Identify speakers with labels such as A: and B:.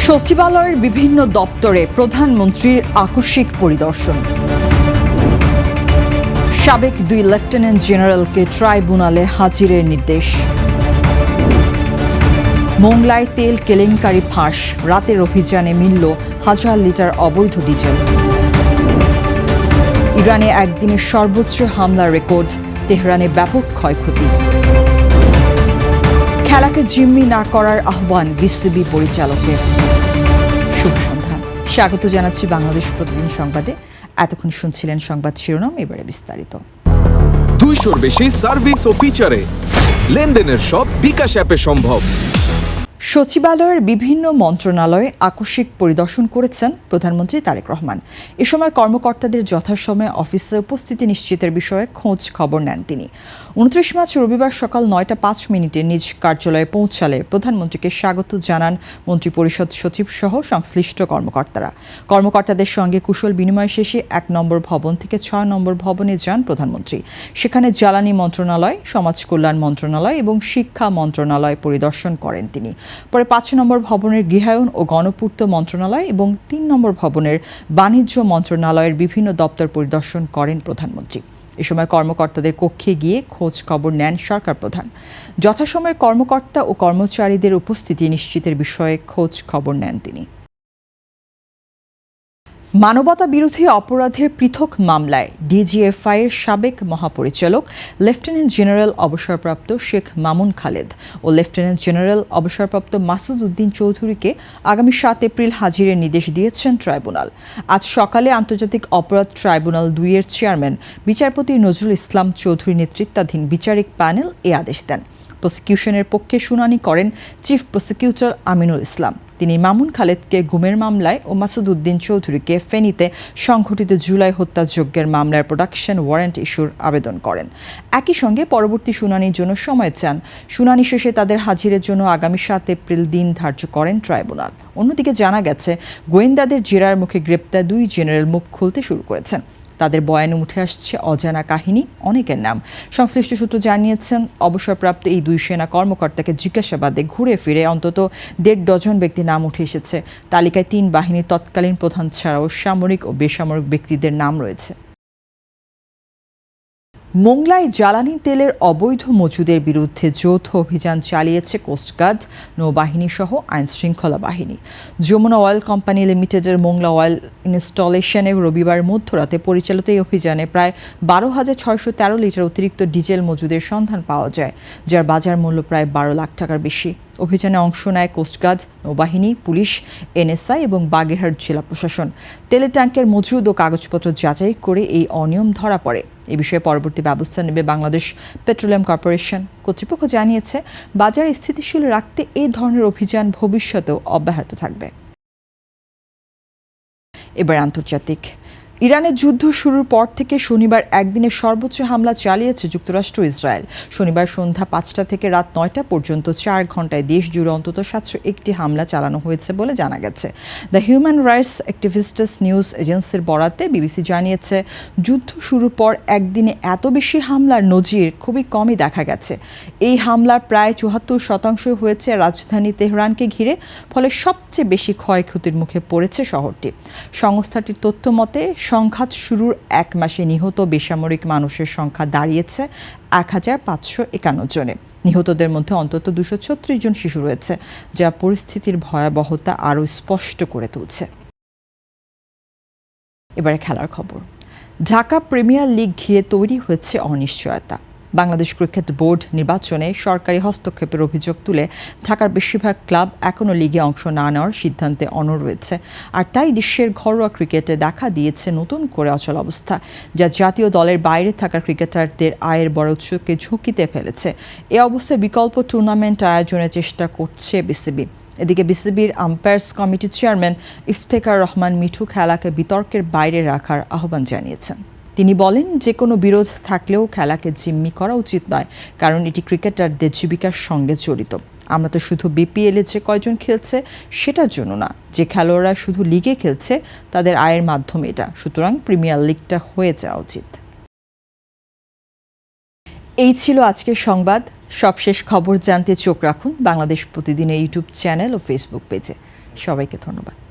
A: সচিবালয়ের বিভিন্ন দপ্তরে প্রধানমন্ত্রীর আকস্মিক পরিদর্শন। সাবেক 2 লেফটেন্যান্ট জেনারেলকে ট্রাইব্যুনালে হাজিরের নির্দেশ। মোংলায় তেল কেলেঙ্কারি ফাঁস, রাতের অভিযানে মিলল 1000 লিটার অবৈধ ডিজেল। ইরানে একদিনের সর্বোচ্চ হামলার রেকর্ড, তেহরানে ব্যাপক ক্ষয়ক্ষতি। খেলাকে জিম্মি না করার আহ্বান বিসিবি পরিচালকের। শুভ সন্ধ্যা, স্বাগত জানাচ্ছি বাংলাদেশ প্রতিদিন সংবাদে। এতক্ষণ শুনছিলেন সংবাদ শিরোনাম, এবারে বিস্তারিত।
B: 200-র বেশি সার্ভিস ও ফিচারে লেনদেনের সব বিকাশ অ্যাপে সম্ভব।
A: সচিবালয়ের বিভিন্ন মন্ত্রণালয়ে আকস্মিক পরিদর্শন করেছেন প্রধানমন্ত্রী তারেক রহমান। এ সময় কর্মকর্তাদের যথাসময়ে অফিসে উপস্থিতি নিশ্চিতের বিষয়ে খোঁজ খবর নেন তিনি। 29 মার্চ রবিবার সকাল 9টা 5 মিনিটে নিজ কার্যালয়ে পৌঁছালে প্রধানমন্ত্রীকে স্বাগত জানান মন্ত্রিপরিষদ সচিব সহ সংশ্লিষ্ট কর্মকর্তাদের সঙ্গে কুশল বিনিময় শেষে 1 নম্বর ভবন থেকে 6 নম্বর ভবনে যান প্রধানমন্ত্রী। সেখানে জ্বালানি মন্ত্রণালয়, সমাজ কল্যাণ মন্ত্রণালয় এবং শিক্ষা মন্ত্রণালয় পরিদর্শন করেন তিনি। পরে 5 নম্বর ভবনের গৃহায়ন ও গণপূর্ত মন্ত্রণালয় এবং 3 নম্বর ভবনের বাণিজ্য মন্ত্রণালয়ের বিভিন্ন দপ্তর পরিদর্শন করেন প্রধানমন্ত্রী। এ সময় কর্মকর্তাদের কক্ষে গিয়ে খোঁজ খবর নেন সরকার প্রধান। যথাসময়ে কর্মকর্তা ও কর্মচারীদের উপস্থিতি নিশ্চিতের বিষয়ে খোঁজ খবর নেন তিনি। মানবতা বিরোধী অপরাধের পৃথক মামলায় ডিজিএফআইয়ের সাবেক মহাপরিচালক লেফটেন্যান্ট জেনারেল অবসরপ্রাপ্ত শেখ মামুন খালেদ ও লেফটেন্যান্ট জেনারেল অবসরপ্রাপ্ত মাসুদ উদ্দিন চৌধুরীকে আগামী 7 এপ্রিল হাজিরের নির্দেশ দিয়েছেন ট্রাইব্যুনাল। আজ সকালে আন্তর্জাতিক অপরাধ ট্রাইব্যুনাল 2-এর চেয়ারম্যান বিচারপতি নজরুল ইসলাম চৌধুরী নেতৃত্বাধীন বিচারিক প্যানেল এ আদেশ দেন। প্রসিকিউশনের পক্ষে শুনানি করেন চিফ প্রসিকিউটর আমিনুল ইসলাম। তিনি মামুন খালেদকে গুমের মামলায় ও মাসুদ উদ্দিন চৌধুরীকে ফেনীতে সংঘটিত জুলাই হত্যাযজ্ঞের মামলার প্রোডাকশন ওয়ারেন্ট ইস্যুর আবেদন করেন। একই সঙ্গে পরবর্তী শুনানির জন্য সময় চান। শুনানি শেষে তাদের হাজিরের জন্য আগামী 7 এপ্রিল দিন ধার্য করেন ট্রাইব্যুনাল। অন্যদিকে জানা গেছে, গোয়েন্দাদের জেরার মুখে গ্রেপ্তার 2 জেনারেল মুখ খুলতে শুরু করেছেন। তাদের বয়ানে উঠে আসছে অজানা কাহিনী, অনেকের নাম। সংশ্লিষ্ট সূত্র জানিয়েছেন, অবসরপ্রাপ্ত এই 2 সেনা কর্মকর্তাকে জিজ্ঞাসাবাদে ঘুরে ফিরে অন্তত 1.5 ডজন ব্যক্তির নাম উঠে এসেছে। তালিকায় 3 বাহিনীর তৎকালীন প্রধান ছাড়াও সামরিক ও বেসামরিক ব্যক্তিদের নাম রয়েছে। মোংলায় জ্বালানি তেলের অবৈধ মজুদের বিরুদ্ধে যৌথ অভিযান চালিয়েছে কোস্টগার্ড, নৌবাহিনী সহ আইনশৃঙ্খলা বাহিনী। যমুনা অয়েল কোম্পানি লিমিটেডের মোংলা অয়েল ইনস্টলেশনে রবিবার মধ্যরাতে পরিচালিত এই অভিযানে প্রায় 12,613 লিটার অতিরিক্ত ডিজেল মজুদের সন্ধান পাওয়া যায়, যার বাজার মূল্য প্রায় 12 লাখ টাকার বেশি। অভিযানে অংশ নেয় কোস্টগার্ড, নৌবাহিনী, পুলিশ, এনএসআই এবং বাগেরহাট জেলা প্রশাসন। তেলের ট্যাঙ্কের মজুদ ও কাগজপত্র যাচাই করে এই অনিয়ম ধরা পড়ে। এ বিষয়ে পরবর্তী ব্যবস্থা নেবে বাংলাদেশ পেট্রোলিয়াম কর্পোরেশন। কর্তৃপক্ষ জানিয়েছে, বাজার স্থিতিশীল রাখতে এই ধরনের অভিযান ভবিষ্যতেও অব্যাহত থাকবে। এবার আন্তর্জাতিক। ইরানের যুদ্ধ শুরুর পর থেকে শনিবার একদিনে সর্বোচ্চ হামলা চালিয়েছে যুক্তরাষ্ট্র ইসরায়েল। শনিবার সন্ধ্যা 5টা থেকে রাত 9টা পর্যন্ত 4 ঘন্টায় দেশ জুড়ে অন্তত 701টি হামলা চালানো হয়েছে বলে জানা গেছে। The human rights activists news এজেন্সির বরাতে বিবিসি জানিয়েছে, যুদ্ধ শুরুর পর একদিনে এত বেশি হামলার নজির খুবই কমই দেখা গেছে। এই হামলার প্রায় 74% হয়েছে রাজধানী তেহরানকে ঘিরে, ফলে সবচেয়ে বেশি ক্ষয়ক্ষতির মুখে পড়েছে শহরটি। সংস্থাটির তথ্য মতে, সংঘাত শুরুর 1 মাসে নিহত বেসামরিক মানুষের সংখ্যা দাঁড়িয়েছে 1551 জনে। নিহতদের মধ্যে অন্তত 236 জন শিশু রয়েছে, যা পরিস্থিতির ভয়াবহতা আরও স্পষ্ট করে তুলছে। এবারে খেলার খবর। ঢাকা প্রিমিয়ার লিগ ঘিরে তৈরি হয়েছে অনিশ্চয়তা। বাংলাদেশ ক্রিকেট বোর্ড নির্বাচনে সরকারি হস্তক্ষেপের অভিযোগ তুলে ঢাকার বেশিরভাগ ক্লাব এখনও লিগে অংশ না নেওয়ার সিদ্ধান্তে অনড় রয়েছে। আর তাই দেশের ঘরোয়া ক্রিকেটে দেখা দিয়েছে নতুন করে অচল অবস্থা, যা জাতীয় দলের বাইরে থাকা ক্রিকেটারদের আয়ের বড় উৎসকে ঝুঁকিতে ফেলেছে। এ অবস্থায় বিকল্প টুর্নামেন্ট আয়োজনের চেষ্টা করছে বিসিবি। এদিকে বিসিবির আম্পায়ার্স কমিটির চেয়ারম্যান ইফতেখার রহমান মিঠু খেলাকে বিতর্কের বাইরে রাখার আহ্বান জানিয়েছেন। তিনি বলেন, যে কোনো বিরোধ থাকলেও খেলাকে জিম্মি করা উচিত নয়, কারণ এটি ক্রিকেটারদের জীবিকার সঙ্গে জড়িত। আমরা তো শুধু বিপিএলে যে কয়জন খেলছে সেটার জন্য না, যে খেলোয়াড়রা শুধু লিগে খেলছে তাদের আয়ের মাধ্যম এটা। সুতরাং প্রিমিয়ার লিগটা হয়ে যাওয়া উচিত। এই ছিল আজকের সংবাদ। সবশেষ খবর জানতে চোখ রাখুন বাংলাদেশ প্রতিদিনের ইউটিউব চ্যানেল ও ফেসবুক পেজে। সবাইকে ধন্যবাদ।